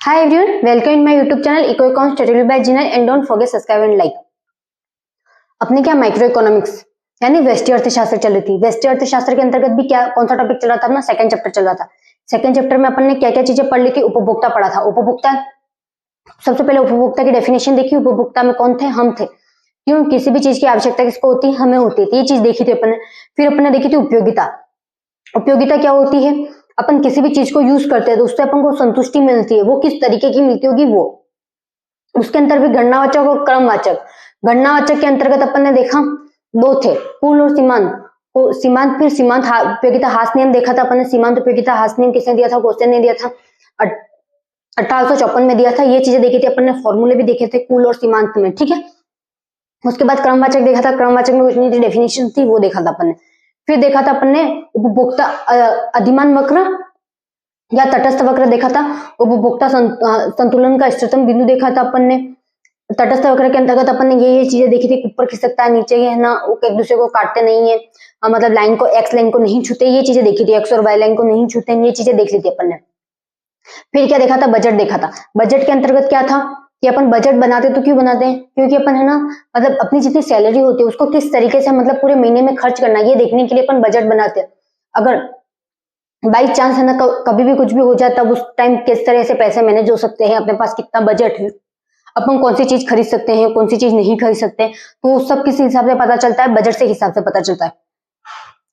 Hi everyone, welcome in my YouTube channel Ecoecons tutorial by Jinal and don't forget subscribe and like। अपने क्या micro economics यानी व्यष्टि अर्थशास्त्र चल रही थी। व्यष्टि अर्थशास्त्र के अंतर्गत भी क्या कौन सा टॉपिक चल रहा था अपना सेकंड चैप्टर चल रहा था। सेकंड चैप्टर में अपन ने क्या क्या चीजें पढ़ ली थी। उपभोक्ता पढ़ा था। उपभोक्ता सबसे पहले उपभोक्ता की डेफिनेशन देखी। उपभोक्ता में कौन थे? हम थे। क्यों? किसी भी चीज की आवश्यकता किसको होती है? हमें होती है। ये चीज देखी थी अपन ने। फिर अपन ने देखी थी उपयोगिता। उपयोगिता क्या होती है? अपन किसी भी चीज को यूज करते हैं तो उससे अपन को संतुष्टि मिलती है। वो किस तरीके की मिलती होगी वो। उसके अंतर भी गणनावाचक और क्रमवाचक। गणनावाचक के अंतर्गत अपन ने देखा दो थे, पूर्ण और सीमांत। सीमांत फिर सीमांत उपयोगिता हास नियम देखा था अपन ने। सीमांत उपयोगिता हास नियम किसने दिया था? क्वेश्चन ने दिया था 1854 में दिया था। ये चीजें देखी थी अपन ने। फॉर्मूले भी देखे थे कुल और सीमांत में, ठीक है। उसके बाद क्रमवाचक देखा था। क्रमवाचक में कुछ डेफिनेशन थी वो देखा था अपन ने। फिर देखा था अपन ने उपभोक्ता अधिमान वक्र या तटस्थ वक्र देखा था। उपभोक्ता संतुलन का इष्टतम बिंदु देखा था अपन ने। तटस्थ वक्र के अंतर्गत अपन ने ये चीजें देखी थी। ऊपर खिसकता है, नीचे है ना, एक दूसरे को काटते नहीं है, मतलब लाइन को एक्स लाइन को नहीं छूते। ये चीजें देखी थी। एक्स और वाई लाइन को नहीं छूते, ये चीजें देख ली थी अपन ने। फिर क्या देखा था? बजट देखा था। बजट के अंतर्गत क्या था कि अपन बजट बनाते तो क्यों बनाते हैं? क्योंकि अपन है ना, मतलब अपनी जितनी सैलरी होती है उसको किस तरीके से मतलब पूरे महीने में खर्च करना है ये देखने के लिए अपन बजट बनाते हैं। अगर बाई चांस है ना कभी भी कुछ भी हो जाए तब उस टाइम किस तरह से पैसे मैनेज हो सकते हैं, अपने पास कितना बजट है, अपन कौन सी चीज खरीद सकते हैं, कौन सी चीज नहीं खरीद सकते, तो सब किस हिसाब से पता चलता है? बजट से हिसाब से पता चलता है।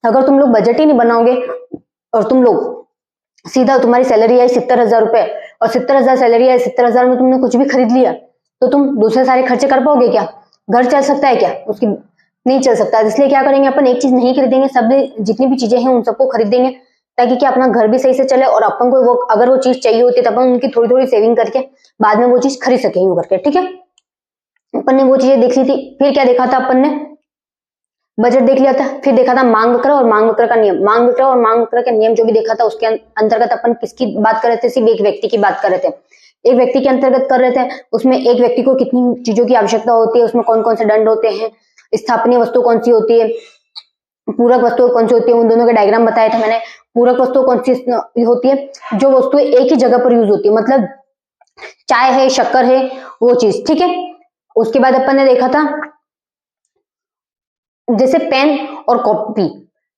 अगर तुम लोग बजट ही नहीं बनाओगे और तुम लोग सीधा तुम्हारी सैलरी आई 70,000 रुपए और 70,000 सैलरी आई, 70,000 में तुमने कुछ भी खरीद लिया तो तुम दूसरे सारे खर्चे कर पाओगे क्या? घर चल सकता है क्या? उसकी नहीं चल सकता। इसलिए क्या करेंगे अपन? एक चीज नहीं खरीदेंगे, सब जितनी भी चीजें हैं उन सबको खरीदेंगे ताकि क्या अपना घर भी सही से चले और अपन को वो अगर वो चीज चाहिए होती है तो अपन उनकी थोड़ी थोड़ी सेविंग करके बाद में वो चीज खरीद सकेंगे करके, ठीक है। अपन ने वो चीजें देख ली थी। फिर क्या देखा था अपन ने? बजट देख लिया था। फिर देखा था मांग वक्र और मांग वक्र का नियम। मांग वक्र और मांग वक्र का नियम जो भी देखा था उसके अंतर्गत अपन किसकी बात कर रहे थे? सिर्फ एक व्यक्ति की बात कर रहे थे। एक व्यक्ति के अंतर्गत कर रहे थे। उसमें एक व्यक्ति को कितनी चीजों की आवश्यकता होती है, उसमें कौन कौन से दंड होते हैं, स्थापनीय वस्तु कौन सी होती है, पूरक वस्तु कौन सी होती है, उन दोनों के डायग्राम बताया था मैंने। पूरक वस्तु कौन सी होती है? जो वस्तुएं एक ही जगह पर यूज होती है, मतलब चाय है, शक्कर है, वो चीज, ठीक है। उसके बाद अपन ने देखा था जैसे पेन और कॉपी,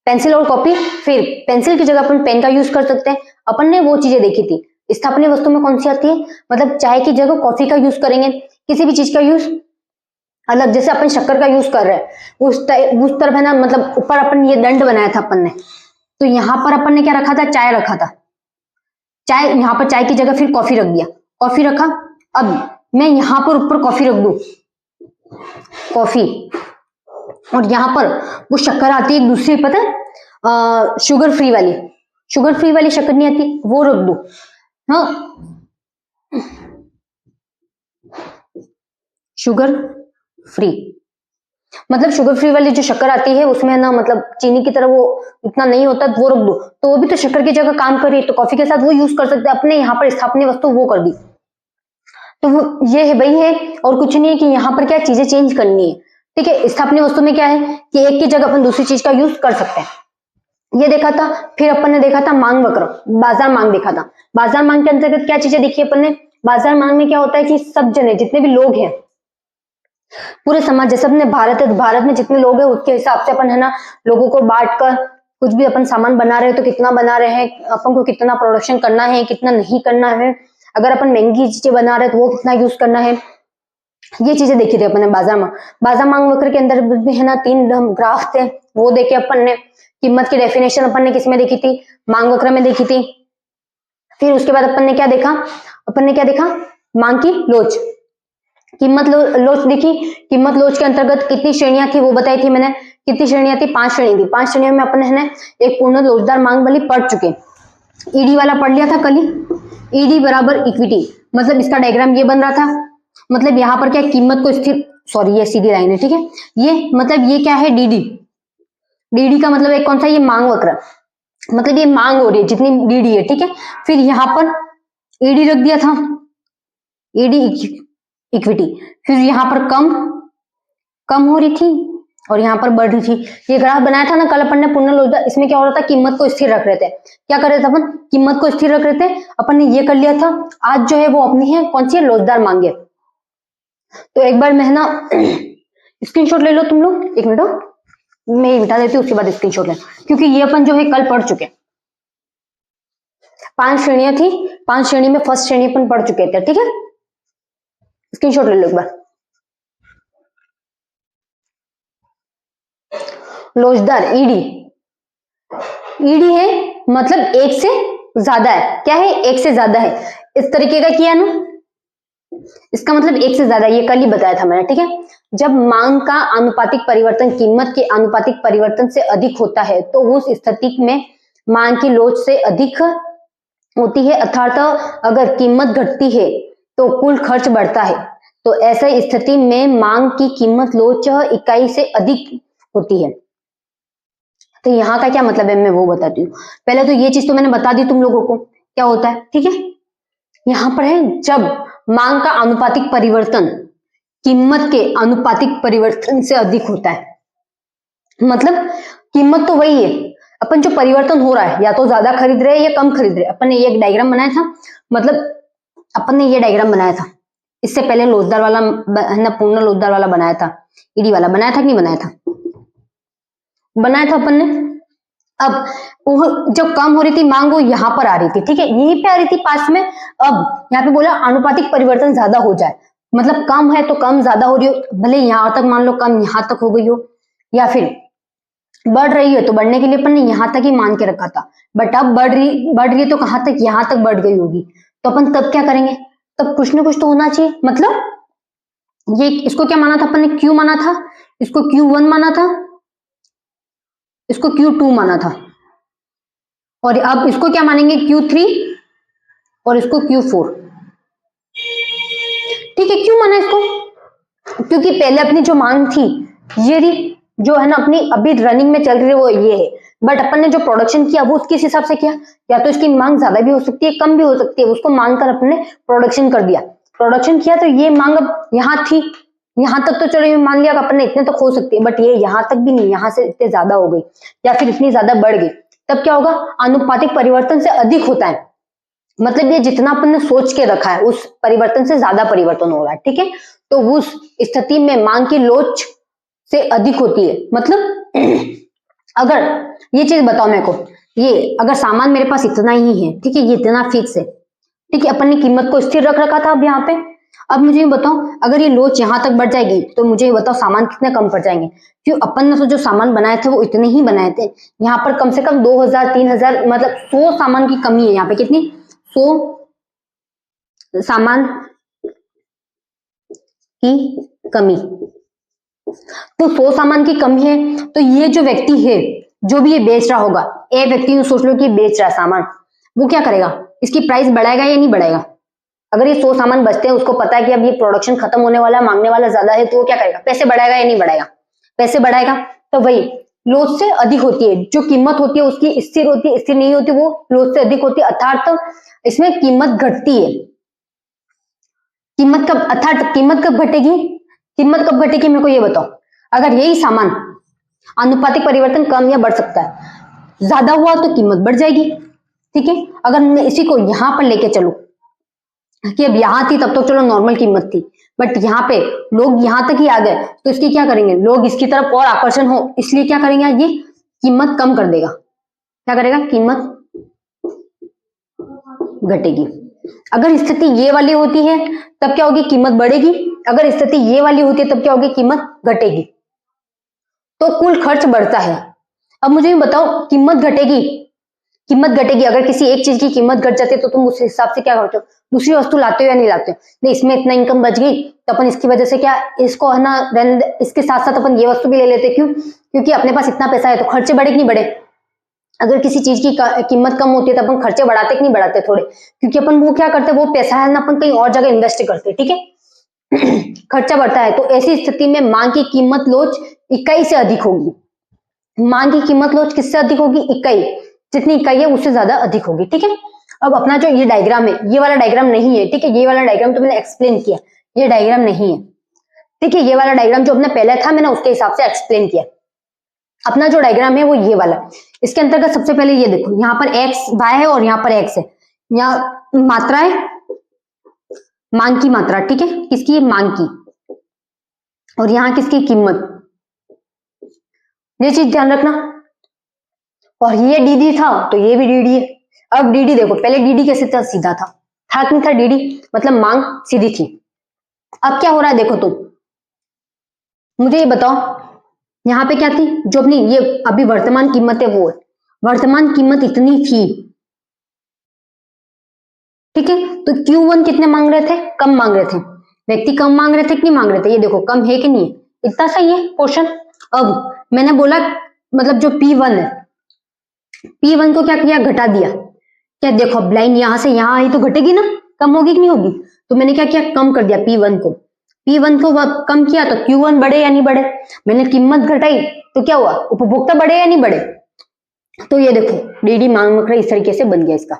पेंसिल और कॉपी। फिर पेंसिल की जगह अपन पेन का यूज कर सकते हैं। अपन ने वो चीजें देखी थी। स्थापनीय वस्तु में कौन सी आती है? मतलब चाय की जगह कॉफी का यूज करेंगे। किसी भी चीज का यूज अलग, जैसे अपन शक्कर का यूज कर रहे हैं उस तरफ है ना, मतलब ऊपर अपन ये दंड बनाया था अपन ने। तो यहाँ पर अपन ने क्या रखा था? चाय रखा था। चाय, यहाँ पर चाय की जगह फिर कॉफी रख दिया। कॉफी रखा। अब मैं यहाँ पर ऊपर कॉफी रख दू, कॉफी, और यहाँ पर वो शक्कर आती है एक दूसरी, पता है, शुगर फ्री वाली। शुगर फ्री वाली शक्कर नहीं आती, वो रख दो। हाँ, शुगर फ्री, मतलब शुगर फ्री वाली जो शक्कर आती है उसमें ना, मतलब चीनी की तरह वो इतना नहीं होता, वो रख दो। तो वो भी तो शक्कर की जगह काम कर रही है, तो कॉफी के साथ वो यूज कर सकते हैं। अपने यहाँ पर स्थापनीय वस्तु वो कर दी। तो वो ये है भाई है, और कुछ नहीं है कि यहाँ पर क्या चीजें चेंज करनी है, ठीक है। स्थापनीय वस्तु में क्या है कि एक की जगह अपन दूसरी चीज का यूज कर सकते हैं। ये देखा था। फिर अपन ने देखा था मांग वक्र, बाजार मांग देखा था। बाजार मांग के अंतर्गत क्या चीजें देखी अपन ने? बाजार मांग में क्या होता है कि सब जने, जितने भी लोग हैं, पूरे समाज, जैसे अपने भारत है, भारत में जितने लोग हैं उसके हिसाब से अपन है ना लोगों को बांट कर कुछ भी अपन सामान बना रहे हैं तो कितना बना रहे हैं, अपन को कितना प्रोडक्शन करना है, कितना नहीं करना है, अगर अपन महंगी चीजें बना रहे हैं तो वो कितना यूज करना है, ये चीजें देखी थी अपन ने। बाजार मांग वक्र के अंदर भी है ना 3 ग्राफ थे, वो देखे अपन ने। कीमत की डेफिनेशन अपन ने किसमें देखी थी? मांग वक्र में देखी थी। फिर उसके बाद अपन ने क्या देखा? मांग की लोच, कीमत लोच देखी। कीमत लोच के अंतर्गत कितनी श्रेणियां थी वो बताई थी मैंने। कितनी श्रेणियां थी? 5 श्रेणी थी। 5 श्रेणियों में अपन है ना एक पूर्ण लोचदार मांग वाली पढ़ चुके। ईडी वाला पढ़ लिया था कल ही। ईडी बराबर इक्विटी, मतलब इसका डायग्राम ये बन रहा था। मतलब यहाँ पर क्या कीमत को स्थिर, सॉरी ये सीधी लाइन है, ठीक है। ये मतलब ये क्या है? डीडी। डीडी का मतलब एक कौन सा? ये मांग वक्र, मतलब ये मांग हो रही है जितनी डीडी है, ठीक है। फिर यहाँ पर ईडी रख दिया था, ईडी इक्विटी। फिर यहाँ पर कम हो रही थी और यहाँ पर बढ़ रही थी। ये ग्राफ बनाया था ना कल अपन ने पूर्ण लोचदार, इसमें क्या हो रहा था, कीमत को स्थिर रख रहे थे। क्या कर रहे थे अपन, कीमत को स्थिर रख रहे थे, अपन ने ये कर लिया था। आज जो है वो अपनी है कौन सी है, लोचदार मांगे। तो एक बार मैं ना स्क्रीनशॉट ले लो तुम लोग, एक मिनट मैं मिटा देती हूँ, उसके बाद स्क्रीनशॉट ले, क्योंकि ये अपन जो है कल पढ़ चुके। 5 श्रेणियां थी, 5 श्रेणी में फर्स्ट श्रेणी अपन पढ़ चुके थे, ठीक है। स्क्रीनशॉट ले लो एक बार। लोचदार ईडी, ईडी है मतलब एक से ज्यादा है, क्या है, एक से ज्यादा है, इस तरीके का किया ना, इसका मतलब एक से ज्यादा, ये कल ही बताया था मैंने, ठीक है। जब मांग का आनुपातिक परिवर्तन कीमत के आनुपातिक परिवर्तन से अधिक होता है तो उस स्थिति में मांग की लोच से अधिक होती है, अर्थात अगर कीमत घटती है तो कुल खर्च बढ़ता है। तो ऐसी स्थिति में मांग की कीमत लोच इकाई से अधिक होती है। तो यहाँ का क्या मतलब है मैं वो बताती हूँ। पहले तो ये चीज तो मैंने बता दी तुम लोगों को क्या होता है, ठीक है। यहाँ पर है जब मांग का आनुपातिक परिवर्तन कीमत के आनुपातिक परिवर्तन से अधिक होता है, मतलब कीमत तो वही है, अपन जो परिवर्तन हो रहा है या तो ज्यादा खरीद रहे हैं या कम खरीद रहे हैं। अपन ने ये डायग्राम बनाया था, मतलब अपन ने ये डायग्राम बनाया था, इससे पहले लोचदार वाला ना, पूर्ण लोचदार वाला बनाया था, ईडी वाला बनाया था कि नहीं बनाया था, बनाया था अपन ने। अब जब कम हो रही थी मांग वो यहाँ पर आ रही थी, ठीक है, यहीं पे आ रही थी पास में। अब यहाँ पे बोला अनुपातिक परिवर्तन ज्यादा हो जाए, मतलब कम है तो कम ज्यादा हो रही हो, भले यहाँ तक मान लो कम यहाँ तक हो गई हो, या फिर बढ़ रही है तो बढ़ने के लिए अपन ने यहाँ तक ही मान के रखा था, बट अब बढ़ रही है तो कहाँ तक, यहाँ तक बढ़ गई होगी। तो अपन तब क्या करेंगे, तब कुछ ना कुछ तो होना चाहिए, मतलब ये इसको क्या माना था अपन ने, क्यू माना था, इसको Q1 माना था, इसको Q2 माना था, और अब इसको क्या मानेंगे, Q3 और इसको Q4, ठीक है। क्यों माना इसको, क्योंकि पहले अपनी जो मांग थी ये रही, जो है ना अपनी अभी रनिंग में चल रही है वो ये है, बट अपन ने जो प्रोडक्शन किया वो किस हिसाब से किया, या तो इसकी मांग ज्यादा भी हो सकती है कम भी हो सकती है, उसको मानकर अपन ने प्रोडक्शन कर दिया, प्रोडक्शन किया तो ये मांग अब यहाँ थी, यहाँ तक तो चलो मान लिया अपन ने इतने तक हो सकती है, बट ये यहाँ तक भी नहीं, यहाँ से इतने ज्यादा हो गई या फिर इतनी ज्यादा बढ़ गई, तब क्या होगा, आनुपातिक परिवर्तन से अधिक होता है, मतलब ये जितना अपन ने सोच के रखा है उस परिवर्तन से ज्यादा परिवर्तन हो रहा है, ठीक है। तो उस स्थिति में मांग की लोच से अधिक होती है, मतलब अगर ये चीज बताओ मेरे को, ये अगर सामान मेरे पास इतना ही है, ठीक है, ये इतना फिक्स है, ठीक है, अपन ने कीमत को स्थिर रख रखा था अब यहाँ पे। अब मुझे ये बताओ अगर ये लोच यहाँ तक बढ़ जाएगी तो मुझे ये बताओ सामान कितने कम पड़ जाएंगे, क्यों अपन ने तो जो सामान बनाए थे वो इतने ही बनाए थे, यहाँ पर कम से कम 2000 3000 मतलब 100 सामान की कमी है यहाँ पे, कितनी, 100 सामान की कमी, तो 100 सामान की कमी है, तो ये जो व्यक्ति है जो भी ये बेच रहा होगा, ए व्यक्ति सोच लो कि बेच रहा है सामान, वो क्या करेगा, इसकी प्राइस बढ़ाएगा या नहीं बढ़ाएगा। अगर ये 100 सामान बचते हैं, उसको पता है कि अब ये प्रोडक्शन खत्म होने वाला है, मांगने वाला ज्यादा है, तो वो क्या करेगा, पैसे बढ़ाएगा या नहीं बढ़ाएगा, पैसे बढ़ाएगा। तो वही लोच से अधिक होती है, जो कीमत होती है उसकी स्थिर होती है, स्थिर नहीं होती वो लोच से अधिक होती है, अर्थात इसमें कीमत घटती है। कीमत कब, अर्थात कीमत कब घटेगी, कीमत कब घटेगी मेरे को ये बताओ, अगर यही सामान आनुपातिक परिवर्तन कम या बढ़ सकता है, ज्यादा हुआ तो कीमत बढ़ जाएगी, ठीक है। अगर मैं इसी को यहां पर लेके चलूं कि अब यहां थी तब तो चलो नॉर्मल कीमत थी, बट यहाँ पे लोग यहां तक ही आ गए, तो इसकी क्या करेंगे, लोग इसकी तरफ और आकर्षण हो, इसलिए क्या करेंगे, ये कीमत कम कर देगा, क्या करेगा, कीमत घटेगी। अगर स्थिति ये वाली होती है तब क्या होगी, कीमत बढ़ेगी, अगर स्थिति ये वाली होती है तब क्या होगी, कीमत घटेगी, तो कुल खर्च बढ़ता है। अब मुझे बताओ कीमत घटेगी, कीमत घटेगी, अगर किसी एक चीज की कीमत घट जाती है तो तुम उस हिसाब से क्या करते हो, दूसरी वस्तु लाते हो या नहीं लाते हो, नहीं इसमें इतना इनकम बच गई तो अपन इसकी वजह से क्या, इसको है ना, इसके साथ साथ अपन ये वस्तु भी ले लेते, क्यों, क्योंकि अपने पास इतना पैसा है, तो खर्चे बढ़े कि नहीं बढ़े। अगर किसी चीज की कीमत कम होती है तो अपन खर्चे बढ़ाते कि नहीं बढ़ाते थोड़े, क्योंकि अपन वो क्या करते हैं, वो पैसा है ना अपन कहीं और जगह इन्वेस्ट करते हैं, ठीक है खर्चा बढ़ता है, तो ऐसी स्थिति में मांग की कीमत लोच इकाई से अधिक होगी, मांग की कीमत लोच किससे अधिक होगी, इकाई, जितनी इकाई है उससे ज्यादा अधिक होगी, ठीक है। अब अपना जो ये डायग्राम है, ये वाला डायग्राम नहीं है, ठीक है, ये वाला डायग्राम तो मैंने एक्सप्लेन किया, ये डायग्राम नहीं है, ठीक है, ये वाला डायग्राम जो अपने पहले था मैंने उसके हिसाब से एक्सप्लेन किया। अपना जो डायग्राम है वो ये वाला। इसके अंतर्गत सबसे पहले ये देखो, यहाँ पर एक्स वाई है और यहाँ पर एक्स है, यहाँ मात्रा है, मांग की मात्रा, ठीक है, किसकी, मांग की, और यहाँ किसकी, कीमत, ये चीज ध्यान रखना। और ये डीडी था तो ये भी डीडी है। अब डीडी देखो, पहले डीडी कैसे था, सीधा था कि नहीं था डीडी, मतलब मांग सीधी थी। अब क्या हो रहा है देखो, तुम मुझे ये बताओ, यहाँ पे क्या थी, जो अपनी ये अभी वर्तमान कीमत है वो है, वर्तमान कीमत इतनी थी, ठीक है, तो Q1 कितने मांग रहे थे, कम मांग रहे थे, व्यक्ति कम मांग रहे थे कि नहीं मांग रहे थे, ये देखो कम है कि नहीं है, इतना सही है पोर्शन। अब मैंने बोला मतलब जो P1 है, P1 को क्या किया, घटा दिया, क्या देखो अब लाइन यहां से यहां आई तो घटेगी ना, कम होगी कि नहीं होगी, तो मैंने क्या किया, कम कर दिया P1 को, P1 को कम किया तो Q1 बढ़े या नहीं बढ़े, मैंने कीमत घटाई तो क्या हुआ, उपभोक्ता बढ़े या नहीं बढ़े, तो ये देखो डीडी मांग वक्र इस तरीके से बन गया, इसका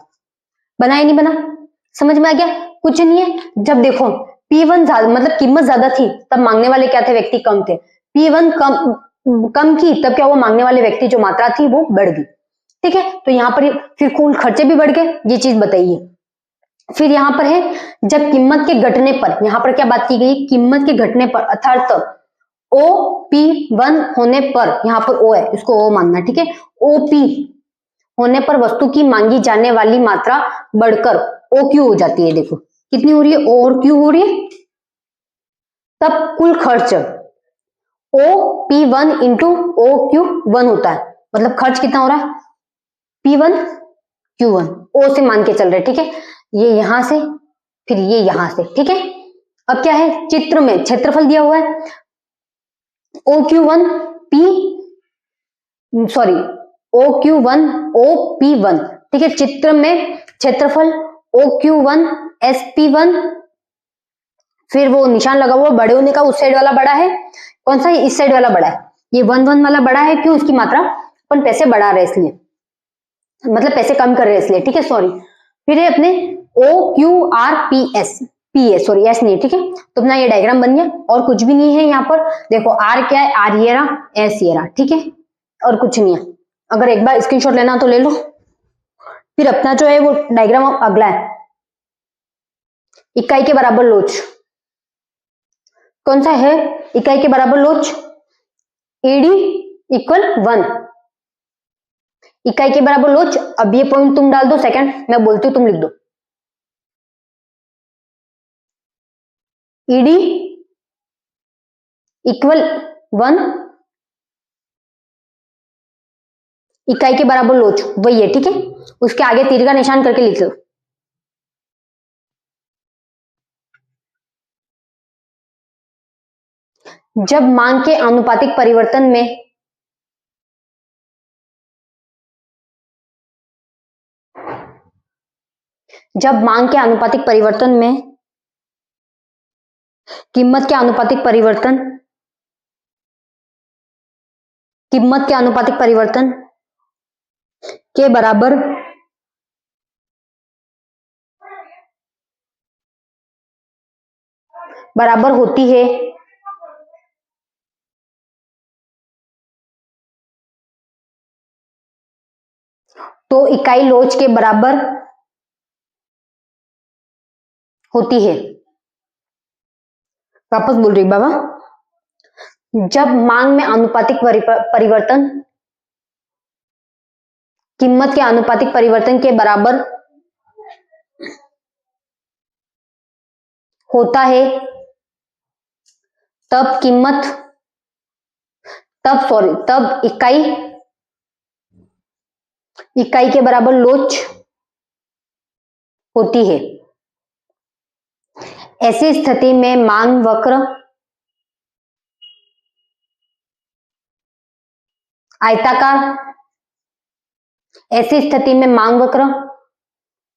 बना या नहीं बना, समझ में आ गया, कुछ नहीं है। जब देखो P1 मतलब कीमत ज्यादा थी तब मांगने वाले क्या थे, व्यक्ति कम थे, P1 कम की तब क्या हुआ, मांगने वाले व्यक्ति जो मात्रा थी वो बढ़ गई, ठीक है, तो यहाँ पर फिर कुल खर्चे भी बढ़ गए, ये चीज बताइए। फिर यहाँ पर है जब कीमत के घटने पर, यहाँ पर क्या बात की गई, कीमत के घटने पर, अर्थात OP1 होने पर, यहाँ पर O है, इसको O मानना, ठीक है, OP होने पर वस्तु की मांगी जाने वाली मात्रा बढ़कर OQ हो जाती है, देखो कितनी हो रही है, O और Q हो रही है, तब कुल खर्च OP1 इंटू OQ1 होता है, मतलब खर्च कितना हो रहा है, P1 Q1, O से मान के चल रहे, ठीक है, ये यहां से फिर ये यहां से, ठीक है। अब क्या है, चित्र में क्षेत्रफल दिया हुआ है, OQ1 P sorry OQ1 OP1, ठीक है, चित्र में क्षेत्रफल OQ1 SP1, फिर वो निशान लगा हुआ बड़े होने का, उस साइड वाला बड़ा है, कौन सा, इस साइड वाला बड़ा है, ये 1 वाला बड़ा है, क्यों, उसकी मात्रा अपन पैसे बढ़ा रहे इसलिए, मतलब पैसे कम कर रहे हैं इसलिए, ठीक है, सॉरी। फिर है अपने OQRPS, PS सॉरी एस नहीं, ठीक है, तो अपना ये डायग्राम बन गया, और कुछ भी नहीं है यहाँ पर, देखो आर क्या है, आर ये रहा, एस ये रहा, ठीक है, और कुछ नहीं है। अगर एक बार स्क्रीनशॉट लेना तो ले लो। फिर अपना जो है वो डायग्राम अगला है, इकाई के बराबर लोच, कौन सा है, इकाई के बराबर लोच, ED इक्वल 1, इकाई के बराबर लोच। अब ये पॉइंट तुम डाल दो, सेकंड मैं बोलती हूँ तुम लिख दो, ED इक्वल 1, इकाई के बराबर लोच वही है, ठीक है, उसके आगे तीर का निशान करके लिख लो। जब मांग के आनुपातिक परिवर्तन में जब मांग के आनुपातिक परिवर्तन में कीमत के आनुपातिक परिवर्तन कीमत के आनुपातिक परिवर्तन के बराबर होती है, तो इकाई लोच के बराबर होती है। वापस बोल रही बाबा, जब मांग में आनुपातिक परिवर्तन कीमत के आनुपातिक परिवर्तन के बराबर होता है, तब इकाई के बराबर लोच होती है। ऐसी स्थिति में मांग वक्र आयताकार, ऐसी स्थिति में मांग वक्र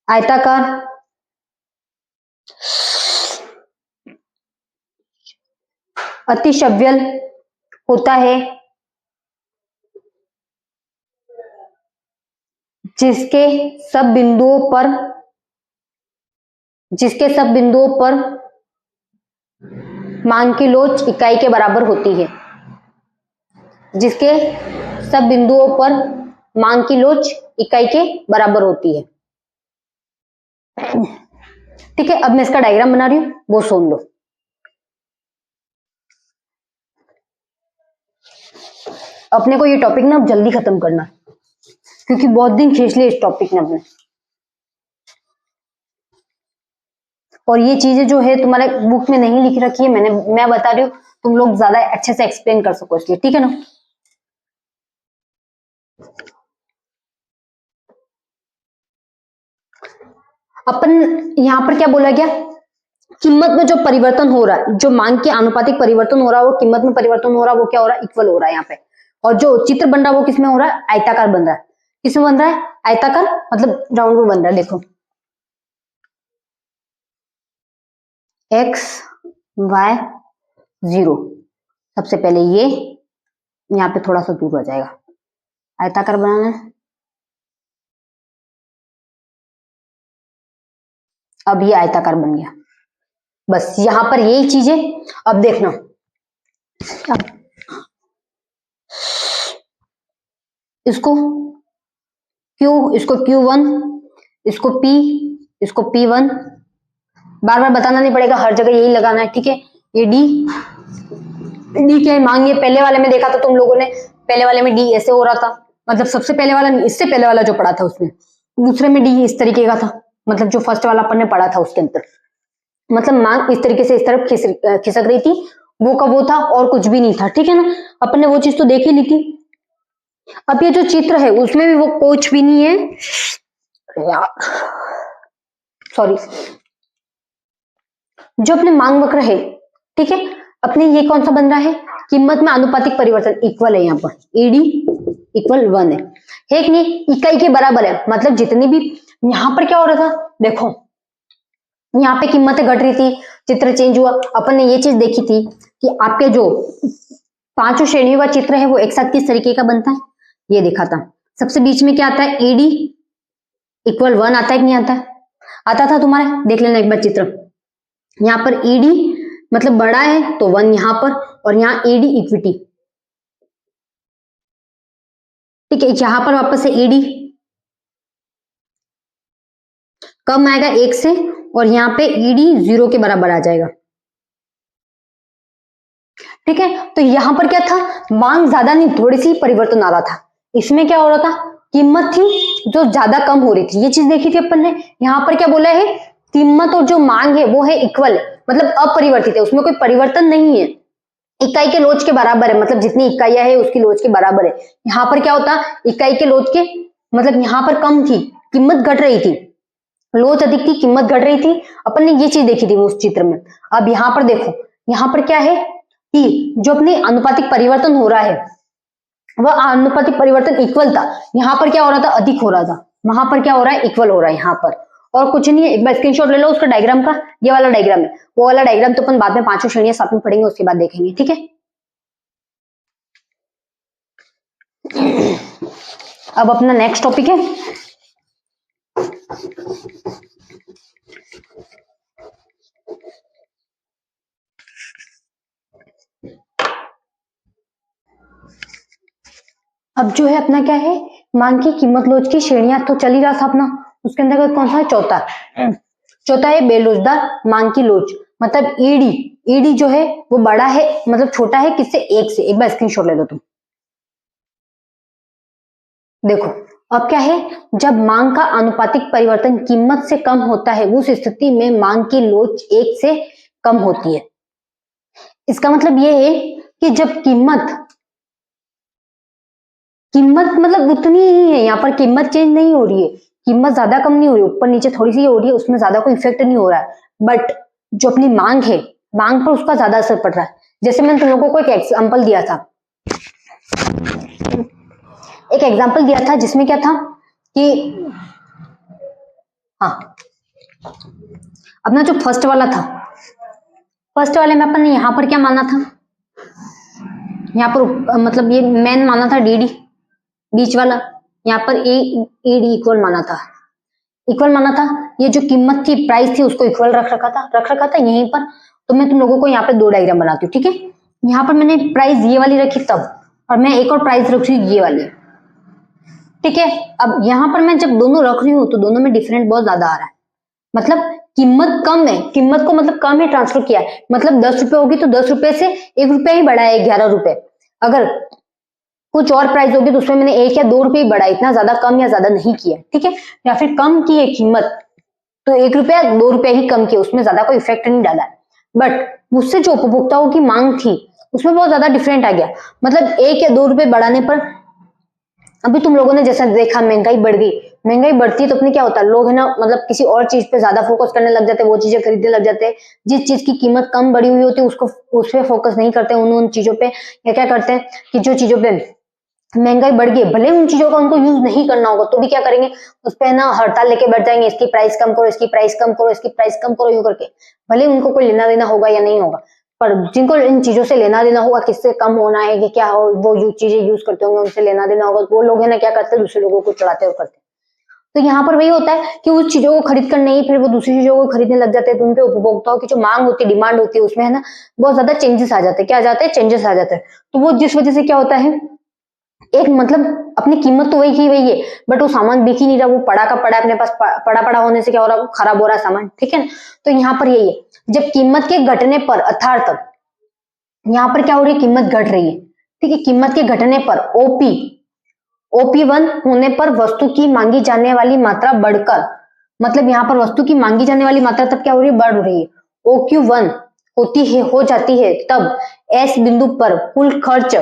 आयताकार अतिशव्यल होता है, जिसके सब बिंदुओं पर मांग की लोच इकाई के बराबर होती है, जिसके सब बिंदुओं पर मांग की लोच इकाई के बराबर होती है। ठीक है, अब मैं इसका डायग्राम बना रही हूं, वो सुन लो। अपने को ये टॉपिक ना अब जल्दी खत्म करना है, क्योंकि बहुत दिन खींच लिए इस टॉपिक ने अपने। और ये चीजें जो है तुम्हारे बुक में नहीं लिख रखी है, मैं बता रही हूँ, तुम लोग ज्यादा अच्छे से एक्सप्लेन कर सको इसलिए, ठीक है ना। अपन यहां पर क्या बोला गया, कीमत में जो परिवर्तन हो रहा है, जो मांग के आनुपातिक परिवर्तन हो रहा है, वो कीमत में परिवर्तन हो रहा है, वो क्या हो रहा है, इक्वल हो रहा है यहाँ पे। और जो चित्र बन रहा है वो किसमें हो रहा है, आयताकार बन रहा है। किसमें बन रहा है, आयताकार, मतलब राउंड में बन रहा है। देखो x y 0, सबसे पहले ये यहाँ पे थोड़ा सा दूर हो जाएगा, आयताकार बनाना है। अब ये आयताकार बन गया, बस यहां पर यही चीज है। अब देखना, इसको Q, इसको Q1, इसको P, इसको P1, बार बार बताना नहीं पड़ेगा, हर जगह यही लगाना है, ठीक है। ये D क्या मांग, ये पहले वाले में देखा था तुम लोगों ने, पहले वाले में D ऐसे हो रहा था, मतलब सबसे पहले वाला, इससे पहले वाला जो पढ़ा था उसमें, दूसरे में D इस तरीके का था, मतलब जो फर्स्ट वाला अपन ने पढ़ा था उसके अंदर, मतलब मांग इस तरीके से इस तरफ खिसक रही थी, वो का वो था और कुछ भी नहीं था, ठीक है ना। अपन ने वो चीज तो देख ही ली थी। अब ये जो चित्र है उसमें भी वो कुछ भी नहीं है यार, सॉरी, जो अपने मांग वक्र है, ठीक है, अपने ये कौन सा बन रहा है, कीमत में आनुपातिक परिवर्तन इक्वल है, यहाँ पर एडी इक्वल 1 है कि नहीं, इकाई के बराबर है, मतलब जितनी भी, यहाँ पर क्या हो रहा था, देखो यहाँ पे कीमतें घट रही थी, चित्र चेंज हुआ। अपन ने ये चीज देखी थी कि आपके जो पांचों श्रेणियों का चित्र है वो एक साथ किस तरीके का बनता है, ये देखा था। सबसे बीच में क्या आता है, एडी इक्वल 1 आता है कि नहीं आता है, आता था तुम्हारे, देख लेना एक बार चित्र। यहाँ पर ईडी मतलब बड़ा है तो 1 यहाँ पर, और यहाँ ईडी इक्विटी, ठीक है। यहां पर वापस से ईडी कम आएगा 1 से, और यहाँ पे ईडी 0 के बराबर आ जाएगा, ठीक है। तो यहां पर क्या था, मांग ज्यादा नहीं, थोड़ी सी परिवर्तन आ रहा था। इसमें क्या हो रहा था, कीमत थी जो ज्यादा कम हो रही थी, ये चीज देखी थी अपन ने। यहाँ पर क्या बोला है, कीमत और जो मांग है वो है इक्वल है, मतलब अपरिवर्तित है, उसमें कोई परिवर्तन नहीं है, इकाई के लोच के बराबर है, मतलब जितनी इकाइयां है उसकी लोच के बराबर है। यहाँ पर क्या होता, इकाई के लोच के, मतलब यहाँ पर कम थी, कीमत घट रही थी, लोच अधिक थी, कीमत घट रही थी, अपन ने ये चीज देखी थी उस चित्र में। अब यहाँ पर देखो, यहाँ पर क्या है कि जो अपनी अनुपातिक परिवर्तन हो रहा है वह अनुपातिक परिवर्तन इक्वल था, यहाँ पर क्या हो रहा था, अधिक हो रहा था, वहां पर क्या हो रहा है, इक्वल हो रहा है यहाँ पर, और कुछ नहीं है। एक बार स्क्रीनशॉट ले लो उसका डायग्राम का, ये वाला डायग्राम है, वो वाला डायग्राम तो अपन बाद में पांचों श्रेणियां साथ में पढ़ेंगे, उसके बाद देखेंगे, ठीक है। अब अपना नेक्स्ट टॉपिक है अब जो है अपना क्या है, मांग की कीमत लोच की श्रेणियां तो चल ही रहा था अपना, उसके अंदर कौन सा है, चौथा है बेलोचदार मांग की लोच, मतलब ईडी जो है वो बड़ा है, मतलब छोटा है किससे, 1 से। एक बार स्क्रीनशॉट ले लो तुम, देखो अब क्या है, जब मांग का आनुपातिक परिवर्तन कीमत से कम होता है उस स्थिति में मांग की लोच 1 से कम होती है। इसका मतलब ये है कि जब कीमत मतलब उतनी ही है, यहाँ पर कीमत चेंज नहीं हो रही है, कीमत ज्यादा कम नहीं हो रही, ऊपर नीचे थोड़ी सी हो रही है, उसमें ज्यादा कोई इफेक्ट नहीं हो रहा है, बट जो अपनी मांग है, मांग पर उसका ज्यादा असर पड़ रहा है। जैसे मैंने तुम लोगों को एक एग्जांपल दिया था, जिसमें क्या था कि हाँ, अपना जो फर्स्ट वाला था, फर्स्ट वाले में अपन ने यहाँ पर क्या माना था, यहाँ पर मतलब ये मेन माना था डीडी, बीच वाला यहाँ पर एडी इक्वल माना था, ये जो कीमत थी, प्राइस थी, उसको इक्वल रख रखा था यहीं पर। तो मैं तुम लोगों को यहाँ पे 2 डायग्राम बनाती हूँ, ठीक है। यहाँ पर मैंने प्राइस ये वाली रखी तब, और मैं एक और प्राइस रखी ये वाली, ठीक है। अब यहाँ पर मैं जब दोनों रख रही हूँ तो दोनों में डिफरेंट बहुत ज्यादा आ रहा है, मतलब कीमत कम है, कीमत को मतलब कम ही ट्रांसफर किया है, मतलब 10 रुपए होगी तो 10 रुपए से 1 रुपया ही बढ़ा है, 11 रुपए। अगर कुछ और प्राइस होगी तो उसमें मैंने 1 या 2 रुपए ही बढ़ा, इतना ज्यादा कम या ज्यादा नहीं किया, ठीक है। या फिर कम की है कीमत तो 1 रुपया 2 रुपया ही कम किया, उसमें ज्यादा कोई इफेक्ट नहीं डाला है। बट उससे जो उपभोक्ताओं की मांग थी उसमें बहुत ज्यादा डिफरेंट आ गया, मतलब 1 या 2 रुपए बढ़ाने पर अभी तुम लोगों ने जैसा देखा महंगाई बढ़ गई, महंगाई बढ़ती है तो अपने क्या होता है, लोग है ना मतलब किसी और चीज पे ज्यादा फोकस करने लग जाते हैं, वो चीजें खरीदने लग जाते हैं, जिस चीज की कीमत कम बढ़ी हुई होती है उसको उस पे फोकस नहीं करते, उन चीजों पे, या क्या करते हैं कि जो चीजों पे महंगाई बढ़ गई भले उन चीजों का उनको यूज नहीं करना होगा तो भी क्या करेंगे, उस पे ना हड़ताल लेके बैठ जाएंगे, इसकी प्राइस कम करो, इसकी प्राइस कम करो, इसकी प्राइस कम करो, यूं करके, भले उनको कोई लेना देना होगा या नहीं होगा, पर जिनको इन चीजों से लेना देना होगा, किससे कम होना है कि क्या हो, वो चीजें यूज करते होंगे, उनसे लेना देना होगा, वो लोग है ना क्या करते हैं, दूसरे लोगों को चढ़ाते और करते हैं। तो यहाँ पर वही होता है कि उस चीजों को खरीद कर नहीं फिर वो दूसरी चीजों को खरीदने लग जाते हैं, तो उनके उपभोक्ताओं की जो मांग होती है, डिमांड होती है, उसमें है ना बहुत ज्यादा चेंजेस आ जाते हैं, क्या आ जाते हैं, चेंजेस आ जाते हैं। तो वो जिस वजह से क्या होता है, एक मतलब अपनी कीमत तो वही की वही है, बट वो सामान बिक ही नहीं रहा, वो पड़ा का पड़ा अपने पास, पड़ा पड़ा होने से क्या हो रहा है, वो खराब हो रहा है सामान, ठीक है ना। तो यहाँ पर यही है, जब कीमत के घटने पर अर्थात यहाँ पर क्या हो रही है, कीमत घट रही है, ठीक है, कीमत के घटने पर OP1 होने पर वस्तु की मांगी जाने वाली मात्रा बढ़कर, मतलब यहाँ पर वस्तु की मांगी जाने वाली मात्रा तब क्या हो रही है, बढ़ रही है। OQ1 होती है, हो जाती है तब S बिंदु पर कुल खर्च,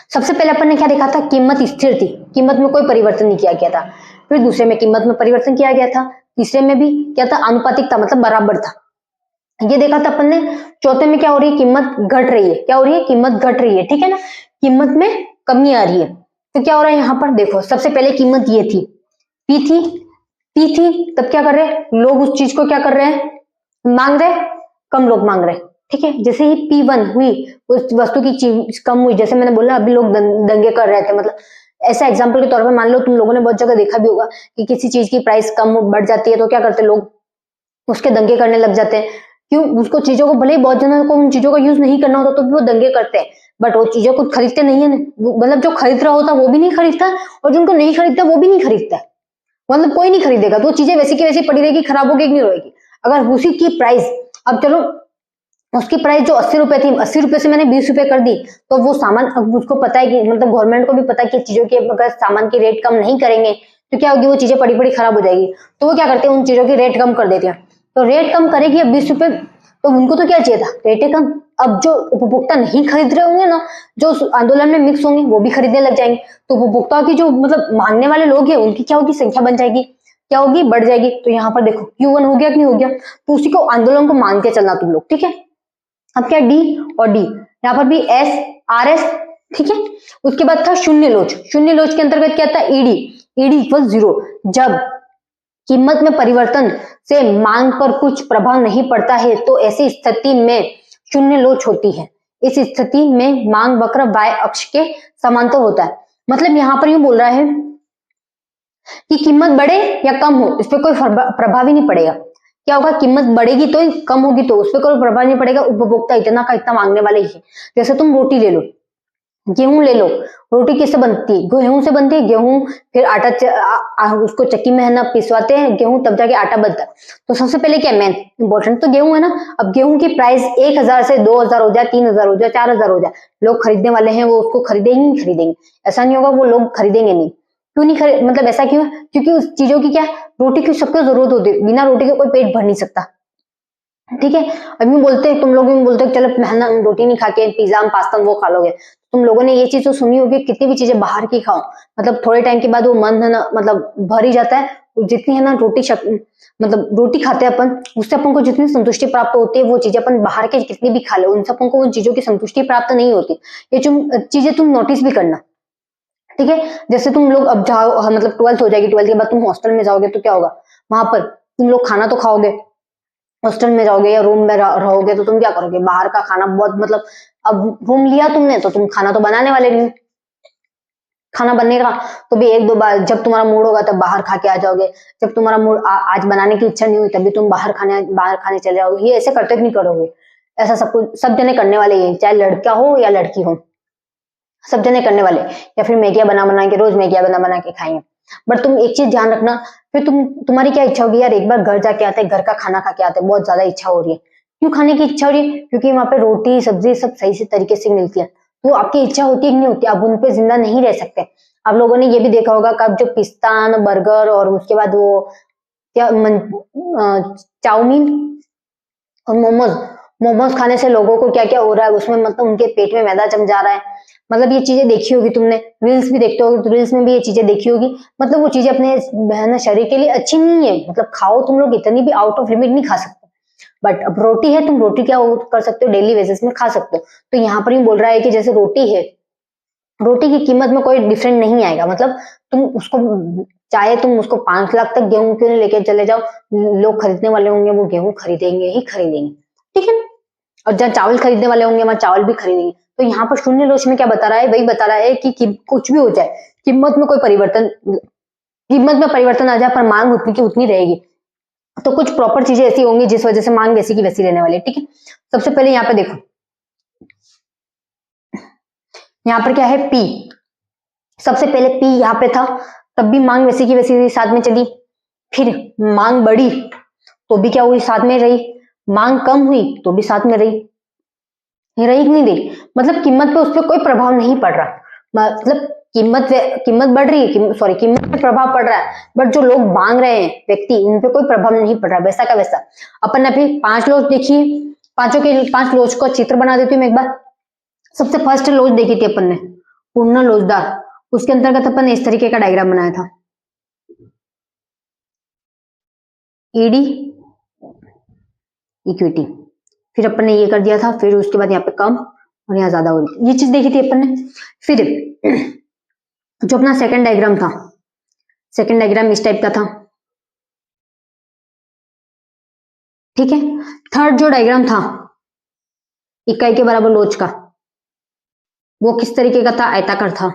सबसे पहले अपन ने क्या देखा था, कीमत स्थिर थी, कीमत में कोई परिवर्तन नहीं किया गया था। फिर दूसरे में कीमत में परिवर्तन किया गया था, तीसरे में भी क्या था, आनुपातिक था, मतलब बराबर था, ये देखा था अपन ने। चौथे में क्या हो रही है, कीमत घट रही है, क्या हो रही है, कीमत घट रही है, ठीक है ना, कीमत में कमी आ रही है। तो क्या हो रहा है यहाँ पर देखो, सबसे पहले कीमत ये थी, पी थी, तब क्या कर रहे हैं लोग, उस चीज को क्या कर रहे हैं, मांग रहे, कम लोग मांग रहे, ठीक है। जैसे ही P1 हुई, उस वस्तु की चीज कम हुई, जैसे मैंने बोला अभी लोग दंगे कर रहे थे, मतलब ऐसा एग्जाम्पल के तौर पर मान लो, तुम लोगों ने बहुत जगह देखा भी होगा कि किसी चीज की प्राइस कम बढ़ जाती है तो क्या करते लोग, उसके दंगे करने लग जाते हैं। क्यों, उसको चीजों को भले ही बहुत जनों को उन चीजों का यूज नहीं करना होता तो भी वो दंगे करते हैं, बट वो चीजों को खरीदते नहीं है, मतलब जो खरीद रहा होता वो भी नहीं खरीदता और जिनको नहीं खरीदता वो भी नहीं खरीदता, मतलब कोई नहीं खरीदेगा, तो चीजें वैसी की वैसी पड़ी रहेगी, खराब होगी नहीं होगी। अगर उसी की प्राइस, अब चलो उसकी प्राइस जो 80 रुपए थी, 80 रुपए से मैंने 20 रुपए कर दी, तो वो सामान, अब उसको पता है कि मतलब गवर्नमेंट को भी पता है कि चीजों की अगर सामान की रेट कम नहीं करेंगे तो क्या होगी, वो चीजें पड़ी पड़ी खराब हो जाएगी, तो वो क्या करते हैं उन चीजों की रेट कम कर देते हैं। तो रेट कम करेगी, अब 20 रुपए, तो उनको तो क्या चाहिए था, रेटें कम। अब जो उपभोक्ता नहीं खरीद रहे होंगे ना, जो आंदोलन में मिक्स होंगे वो भी खरीदने लग जाएंगे, तो उपभोक्ता की जो मतलब मांगने वाले लोग हैं उनकी क्या होगी, संख्या बन जाएगी, क्या होगी, बढ़ जाएगी। तो यहाँ पर देखो Q1 हो गया कि नहीं हो गया, तो उसी को आंदोलन को मान के चलना तुम लोग, ठीक है। अब क्या D और D, यहाँ पर भी S RS, ठीक है। उसके बाद था शून्य लोच, शून्य लोच के अंतर्गत क्या था, ED इक्वल 0, जब कीमत में परिवर्तन से मांग पर कुछ प्रभाव नहीं पड़ता है तो ऐसी स्थिति में शून्य लोच होती है। इस स्थिति में मांग वक्र y अक्ष के समांतर होता है, मतलब यहाँ पर यूं बोल रहा है कि कीमत बढ़े या कम हो इस पर कोई प्रभाव ही नहीं पड़ेगा। क्या होगा, कीमत बढ़ेगी तो ही, कम होगी तो उस पर कोई प्रभाव नहीं पड़ेगा, उपभोक्ता इतना का इतना मांगने वाले ही है। जैसे तुम रोटी ले लो, गेहूं ले लो, रोटी किससे बनती है, गेहूं से बनती है, गेहूं फिर आटा उसको चक्की में है ना पिसवाते हैं गेहूं, तब जाके आटा बनता है। तो सबसे पहले क्या मेन इंपॉर्टेंट तो गेहूं है ना। अब गेहूं की प्राइस 1000 से 2000 हो जाए, 3000 हो जाए, 4000 हो जाए, लोग खरीदने वाले हैं वो उसको खरीदेंगे ही खरीदेंगे, ऐसा नहीं होगा वो लोग खरीदेंगे नहीं। क्यों नहीं खरीद, मतलब ऐसा क्यों, क्योंकि उस चीजों की क्या, रोटी की सबको जरूरत होती है, बिना रोटी के कोई पेट भर नहीं सकता, ठीक है। अभी बोलते हैं तुम लोग भी बोलते हैं चलो मेहनत रोटी नहीं खा के पिज्जा पास्ता वो खा लोगे, तुम लोगों ने ये चीज तो सुनी होगी, कितनी भी चीजें बाहर की खाओ मतलब थोड़े टाइम के बाद वो मन है ना मतलब भर ही जाता है, जितनी है ना रोटी मतलब रोटी खाते हैं अपन, उससे अपन को जितनी संतुष्टि प्राप्त होती है वो चीजें अपन बाहर के कितनी भी खा ले उनसे अपन को उन चीजों की संतुष्टि प्राप्त नहीं होती। ये चीजें तुम नोटिस भी करना, ठीक है। जैसे तुम लोग अब जाओ मतलब 12th हो जाएगी, 12th के बाद तुम हॉस्टल में जाओगे तो क्या होगा, वहां पर तुम लोग खाना तो खाओगे, हॉस्टल में जाओगे या रूम में रहोगे तो तुम क्या करोगे, बाहर का खाना बहुत मतलब, अब रूम लिया तुमने तो तुम खाना तो बनाने वाले नहीं, खाना बनेगा तो भी एक दो बार, जब तुम्हारा मूड होगा तब बाहर खा के आ जाओगे, जब तुम्हारा मूड आज बनाने की इच्छा नहीं हुई तभी तुम बाहर खाने चले जाओगे। ये ऐसे करते नहीं करोगे, ऐसा सब कुछ सब जने करने वाले हैं, चाहे लड़का हो या लड़की हो, सब जने करने वाले। या फिर मैगिया बना के रोज मैगिया बना के खाएंगे। बट तुम एक चीज ध्यान रखना, फिर तुम्हारी क्या इच्छा होगी यार, एक बार घर जाके आते, घर का खाना खा के आते, बहुत ज्यादा इच्छा हो रही है। क्यों खाने की इच्छा हो रही है? क्योंकि वहां पे रोटी सब्जी सब सही से तरीके से मिलती है, तो आपकी इच्छा होती है कि नहीं होती, आप उन पे जिंदा नहीं रह सकते। आप लोगों ने ये भी देखा होगा कब जो पिस्ता बर्गर और उसके बाद वो क्या चाउमीन और मोमोज खाने से लोगों को क्या क्या हो रहा है, उसमें मतलब उनके पेट में मैदा जम जा रहा है। मतलब ये चीजें देखी होगी तुमने, रील्स भी देखते होगे तो रील्स में भी ये चीजें देखी होगी। मतलब वो चीजें अपने शरीर के लिए अच्छी नहीं है। मतलब खाओ तुम लोग, इतनी भी आउट ऑफ लिमिट नहीं खा सकते। बट अब रोटी है, तुम रोटी क्या कर सकते हो, डेली बेसिस में खा सकते हो। तो यहाँ पर ही बोल रहा है कि जैसे रोटी है, रोटी की कीमत में कोई डिफरेंट नहीं आएगा। मतलब तुम उसको चाहे तुम उसको 5 लाख तक गेहूं क्यों नहीं लेके चले जाओ, लोग खरीदने वाले होंगे वो गेहूं खरीदेंगे ही खरीदेंगे, ठीक है ना। और जहाँ चावल खरीदने वाले होंगे वहां चावल भी खरीदेंगे। तो यहाँ पर शून्य लोच में क्या बता रहा है, वही बता रहा है कि कुछ भी हो जाए, कीमत में कोई परिवर्तन, कीमत में परिवर्तन आ जाए पर मांग उतनी की उतनी रहेगी। तो कुछ प्रॉपर चीजें ऐसी होंगी जिस वजह से मांग वैसी की वैसी रहने वाली है, ठीक है। सबसे पहले यहाँ पे देखो, यहाँ पर क्या है, पी। सबसे पहले पी यहाँ पे था, तब भी मांग वैसी की वैसी साथ में चली। फिर मांग बढ़ी तो भी क्या हुई, साथ में रही। मांग कम हुई तो भी साथ में रही, रही कि नहीं रही। मतलब कीमत पे उस पर कोई प्रभाव नहीं पड़ रहा। मतलब कीमत बढ़ रही है, सॉरी कीमत पे प्रभाव पड़ रहा है, बट जो लोग मांग रहे हैं व्यक्ति, उन पे कोई प्रभाव नहीं पड़ रहा। वैसा का वैसा। अपन ने अभी 5 लोच देखिए, 5 लोच का चित्र बना देती हूँ मैं एक बार। सबसे फर्स्ट लोच देखी थी अपन ने, पूर्ण लोचदार। उसके अंतर्गत अपन ने इस तरीके का डायग्राम बनाया था, ईडी इक्विटी। फिर अपन ने ये कर दिया था, फिर उसके बाद यहाँ पे कम और यहाँ ज्यादा हो रही थी, ये चीज देखी थी अपन ने। फिर जो अपना सेकंड डायग्राम था, सेकंड डायग्राम इस टाइप का था, ठीक है। थर्ड जो डायग्राम था इकाई के बराबर लोच का, वो किस तरीके का था, आयताकार था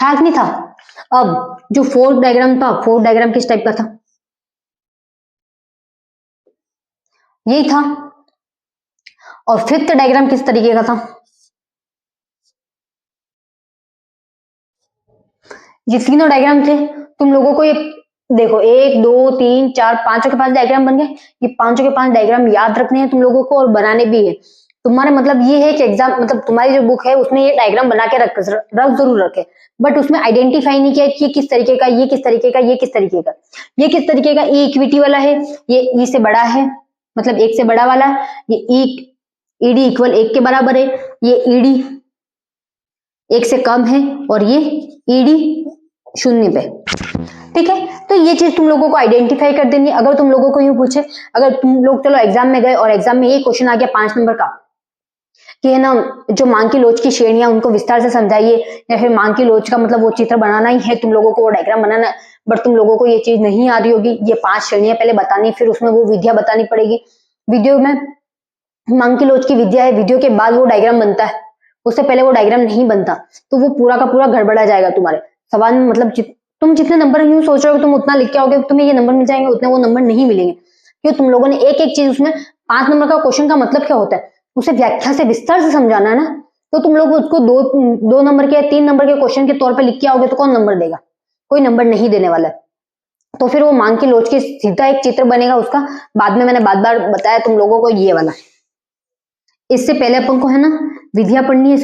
कि नहीं था। अब जो फोर्थ डायग्राम था, फोर्थ डायग्राम किस टाइप का था, यही था। और फिफ्थ डायग्राम किस तरीके का था, ये तीनों डायग्राम थे। तुम लोगों को ये देखो 1 2 3 4 5 के 5 डायग्राम बन गए। ये 5 के 5 डायग्राम याद रखने हैं तुम लोगों को और बनाने भी है। तुम्हारा मतलब ये है कि एग्जाम, मतलब तुम्हारी जो बुक है उसमें ये डायग्राम बना के रख जरूर रखे, बट उसमें आइडेंटिफाई नहीं किया कि ये किस तरीके का, ये किस तरीके का, ये किस तरीके का, ये किस तरीके का। ई इक्विटी वाला है, ये ई से बड़ा है, मतलब 1 से बड़ा वाला। ये ईडी इक्वल 1 के बराबर है, ये ईडी 1 से कम है, और ये ईडी 0 पे, ठीक है। तो ये चीज तुम लोगों को आइडेंटिफाई कर देनी। अगर तुम लोगों को यूं पूछे, अगर तुम लोग चलो एग्जाम में गए और एग्जाम में ये क्वेश्चन आ गया 5 नंबर का कि है ना, जो मांग की लोच की श्रेणियां उनको विस्तार से समझाइए, या फिर मांग की लोच का मतलब वो चित्र बनाना ही है तुम लोगों को, वो डायग्राम बनाना है, बट तुम लोगों को ये चीज नहीं आ रही होगी। ये 5 श्रेणियां पहले बतानी, फिर उसमें वो विधियां बतानी पड़ेगी। वीडियो में मांग की लोच की विद्या है, वीडियो के बाद वो डायग्राम बनता है, उससे पहले वो डायग्राम नहीं बनता। तो वो पूरा का पूरा गड़बड़ा जाएगा तुम्हारे सवाल में। मतलब तुम जितने नंबर यूं सोच रहे हो तुम उतना लिख के आओगे, तुम्हें ये नंबर मिल जाएंगे, उतने वो नंबर नहीं मिलेंगे। क्यों, तुम लोगों ने एक एक चीज उसमें 5 नंबर का क्वेश्चन का मतलब क्या होता है उसे व्याख्या से विस्तार से समझाना है ना। तो तुम लोग उसको 2 नंबर के 3 नंबर के क्वेश्चन के तौर पर लिख के आओगे तो कौन नंबर देगा, कोई नंबर नहीं देने वाला है। तो फिर वो मांग की लोच के सीधा एक चित्र बनेगा उसका, बाद में मैंने बार बताया तुम लोगों को ये वाला। इससे पहले अपन को है ना विधियां पढ़नी है,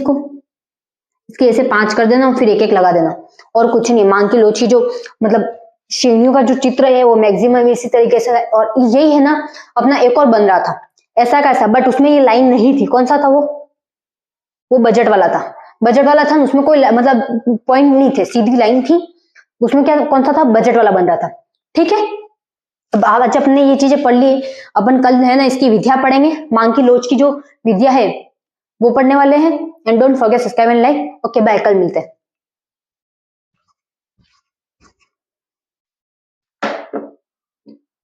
इसके ऐसे 5 कर देना और फिर एक एक लगा देना, और कुछ नहीं। मांग की लोच की जो मतलब श्रेणियों का जो चित्र है वो मैक्सिमम इसी तरीके से है। और यही है ना अपना एक और बन रहा था ऐसा कैसा, बट उसमें ये लाइन नहीं थी। कौन सा था वो बजट वाला था। बजट वाला था, उसमें कोई मतलब पॉइंट नहीं थे, सीधी लाइन थी उसमें। क्या कौन सा था, बजट वाला बन रहा था, ठीक है। अब आज अपने ये चीजें पढ़ ली, अपन कल है ना इसकी विधिया पढ़ेंगे। मांग की लोच की जो विद्या है वो पढ़ने वाले हैं। And don't forget subscribe and like. Okay bye, कल मिलते हैं।